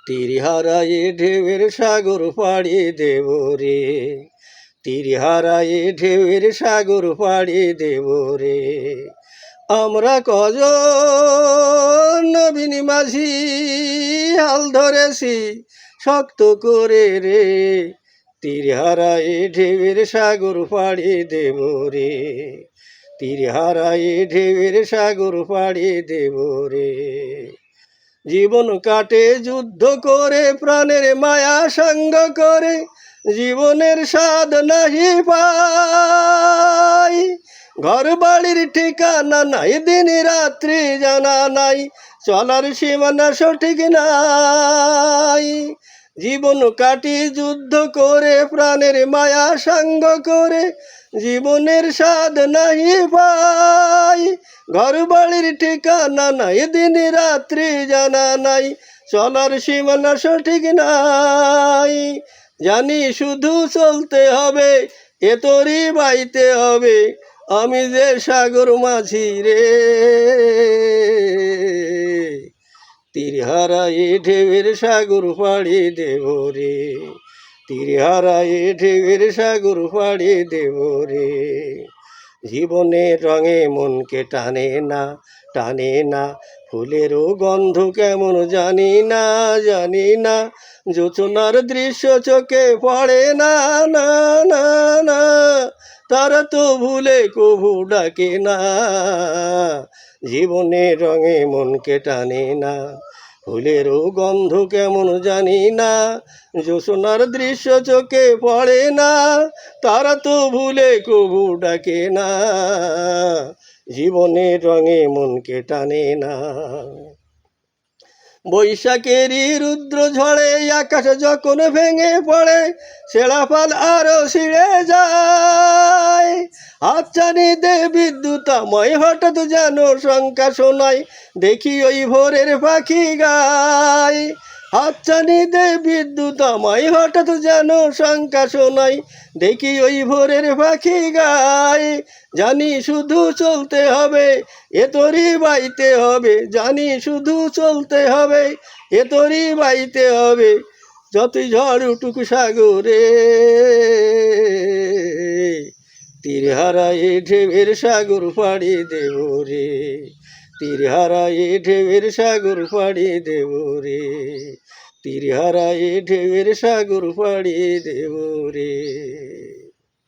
তীর হারায়ে ঢেউয়ের সাগর পাড়ি দেব রে, তীর হারায়ে ঢেউয়ের সাগর পাড়ি দেব রে। আমরা কজন নবীন মাঝি হাল ধরেছি শক্ত করে রে, তীর হারায়ে ঢেউয়ের সাগর পাড়ি দেব রে, তীর হারায়ে ঢেউয়ের সাগর পাড়ি দেব রে। জীবন কাটে যুদ্ধ করে প্রাণের মায়া সঙ্গ করে, জীবনের স্বাদ নাহি পাই। ঘর বাড়ির ঠিকানা নাই, দিন রাত্রি জানা নাই, চলার সীমানা সঠিক নাই। জীবন কাটি যুদ্ধ করে প্রাণের মায়া সঙ্গ করে, জীবনের স্বাদ নাহি পাই। ঘর বাড়ির ঠিকানা নাই, দিন রাত্রি জানা নাই, চলার সীমানা সঠিক নাই। জানি শুধু চলতে হবে, এ তরি বাইতে হবে, আমি যে সাগর মাঝি রে। তীর হারায়ে ঢেউয়ের সাগর পাড়ি দেব রে, তীর হারায়ে ঢেউয়ের সাগর পাড়ি দেব রে। জীবনের রঙে মনকে টানে না, টানে না, ফুলেরও গন্ধ কেমন জানি না, জানি না, জোছনার দৃশ্য চোখে পড়ে না, না না না, তারা তো ভুলে কভু ডাকে না। জীবনের রঙে মনকে টানে না, ফুলেরও গন্ধ কেমন জানি না, জোছনার দৃশ্য চোখে পড়ে না, তারা তো ভুলে কভু ডাকে না। জীবনের রঙে মনকে টানে না। বৈশাখেরই রুদ্র ঝড়ে আকাশ যখন ভেঙে পড়ে, ছেঁড়া পাল আরো ছিঁড়ে যায়। হাতছানিতে বিদ্যুতাময় হঠাৎ যেন শঙ্কা শোনায়, দেখি ওই ভোরের পাখি গায়। হাতছানিতে বিদ্যুতাময় হঠাৎ যেন শঙ্কা শোনায়, দেখি ওই ভোরের পাখি গায়। জানি শুধু চলতে হবে, এ তরি বাইতে হবে, জানি শুধু চলতে হবে, এ তরি বাইতে হবে, যতই ঝড় উঠুক সাগরে। তীর হারায়ে ঢেউয়ের সাগর পাড়ি দেব রে, তীর হারায়ে ঢেউয়ের সাগর পাড়ি দেব রে, তীর হারায়ে ঢেউয়ের সাগর পাড়ি দেব রে।